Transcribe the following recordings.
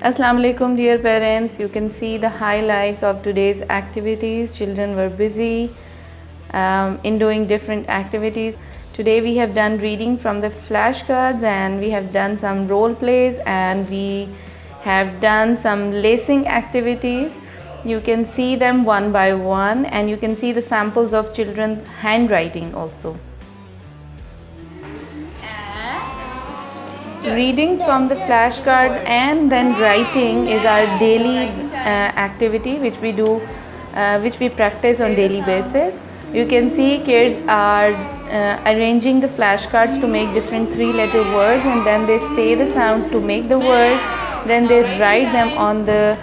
Assalamu alaikum dear parents. You can see the highlights of today's activities. Children were busy in doing different activities. Today we have done reading from the flashcards and we have done some role plays and we have done some lacing activities. You can see them one by one and you can see the samples of children's handwriting also. Reading from the flashcards and then writing is our daily activity which we do, which we practice on daily basis. You can see kids are arranging the flashcards to make different three-letter words and then they say the sounds to make the word. Then they write them on the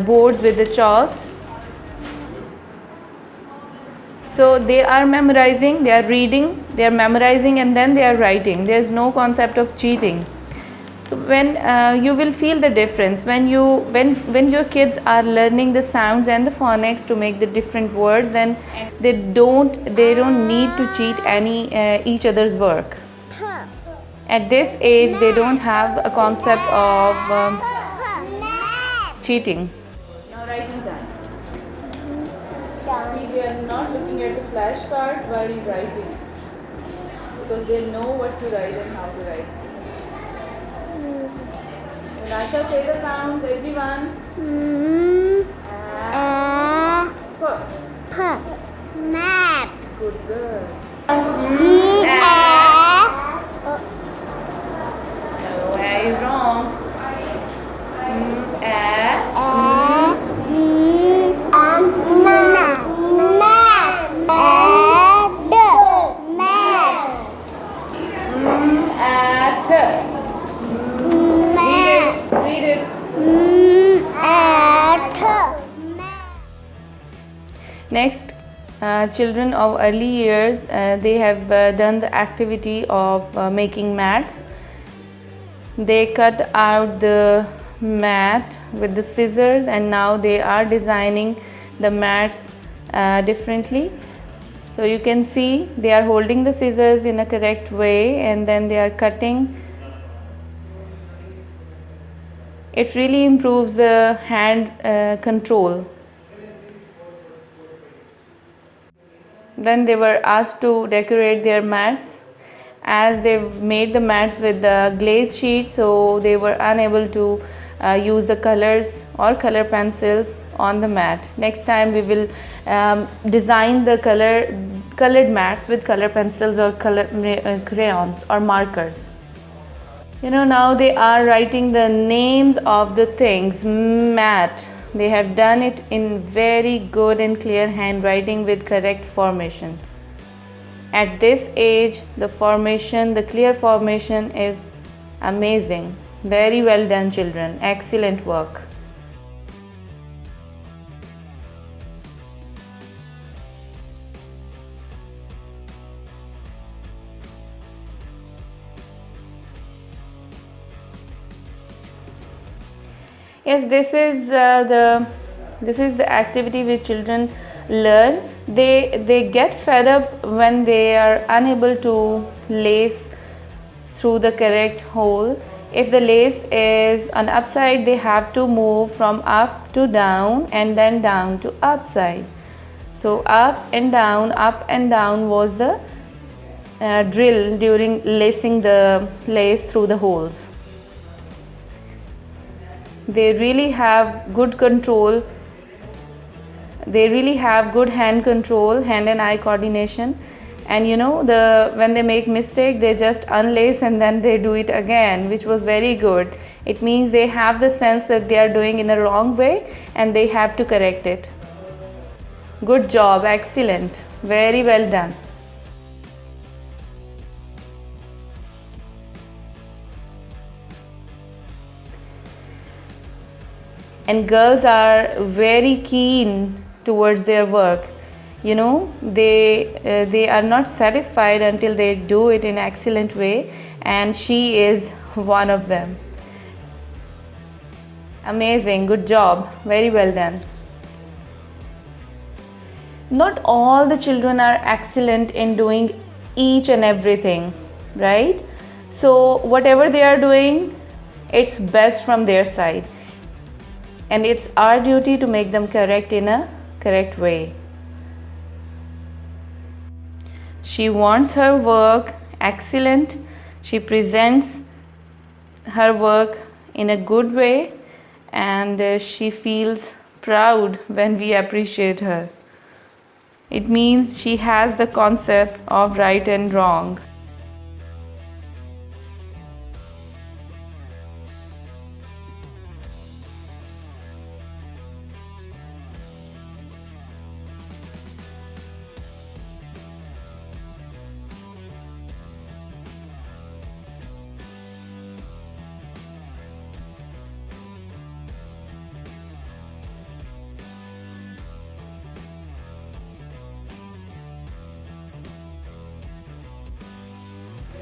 boards with the chalks. So they are memorizing, they are reading, they are memorizing and then they are writing. There is no concept of cheating. When you will feel the difference when your kids are learning the sounds and the phonics to make the different words, then they don't need to cheat each other's work. At this age they don't have a concept of cheating. Now writing time. See, they are not looking at the flashcards while writing because they know what to write and how to write. When Asha say the sounds, everyone. Map. Good girl. No, A is wrong. Read it. Next, children of early years, they have done the activity of making mats. They cut out the mat with the scissors and now they are designing the mats differently. So you can see they are holding the scissors in a correct way and then they are cutting. It really improves the hand control. Then they were asked to decorate their mats. As they made the mats with the glaze sheet, so they were unable to use the colors or color pencils on the mat. Next time we will design the colored mats with color pencils or crayons or markers. You know, now they are writing the names of the things. Mat. They have done it in very good and clear handwriting with correct formation. At this age, the clear formation is amazing. Very well done, children. Excellent work. Yes, this is the activity which children learn. They get fed up when they are unable to lace through the correct hole. If the lace is on upside, they have to move from up to down and then down to upside. So up and down was the drill during lacing the lace through the holes. They really have good control. They really have good hand control, hand and eye coordination. And you know, when they make mistake, they just unlace and then they do it again, which was very good. It means they have the sense that they are doing in a wrong way and they have to correct it. Good job, excellent, very well done. And girls are very keen towards their work. You know, they are not satisfied until they do it in an excellent way, and she is one of them. Amazing, good job, very well done. Not all the children are excellent in doing each and everything, right? So whatever they are doing, it's best from their side, and it's our duty to make them correct in a correct way. She wants her work excellent. She presents her work in a good way, and she feels proud when we appreciate her. It means she has the concept of right and wrong.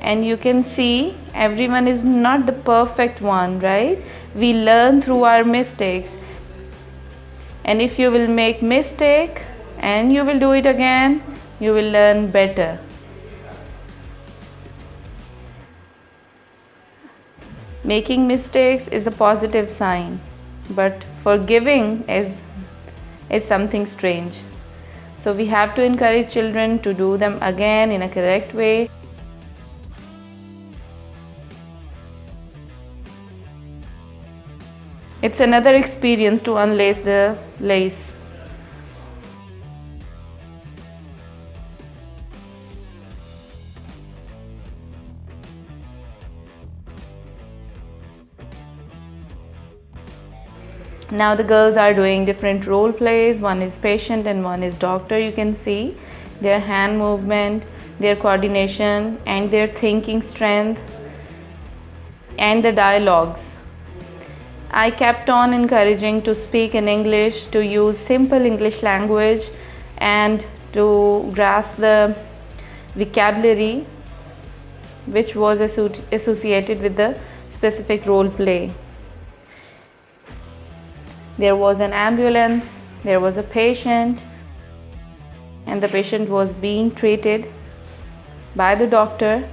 And you can see everyone is not the perfect one, right? We learn through our mistakes, and if you will make mistake and you will do it again, you will learn better. Making mistakes is a positive sign, but forgiving is something strange. So we have to encourage children to do them again in a correct way. It's another experience to unlace the lace. Now the girls are doing different role plays. One is patient and one is doctor. You can see their hand movement, their coordination, and their thinking strength, and the dialogues. I kept on encouraging to speak in English, to use simple English language, and to grasp the vocabulary which was associated with the specific role play. There was an ambulance, there was a patient, and the patient was being treated by the doctor.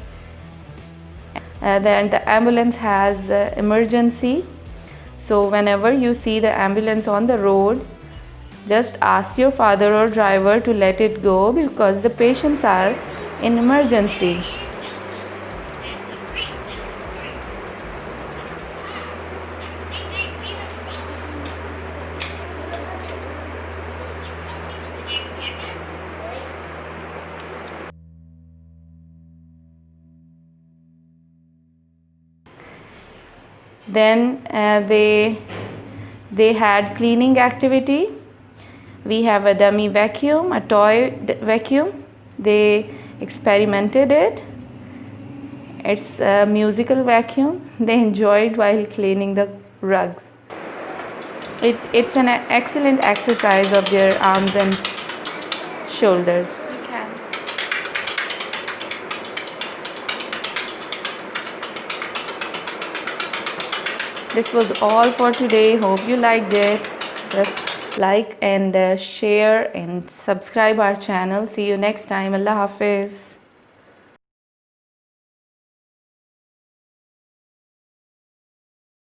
Then the ambulance has emergency. So whenever you see the ambulance on the road, just ask your father or driver to let it go, because the patients are in emergency. Then they had cleaning activity. We have a dummy vacuum, a toy vacuum. They experimented it. It's a musical vacuum. They enjoyed while cleaning the rugs. It's an excellent exercise of their arms and shoulders. This was all for today. Hope you liked it. Just like and share and subscribe our channel. See you next time. Allah Hafiz.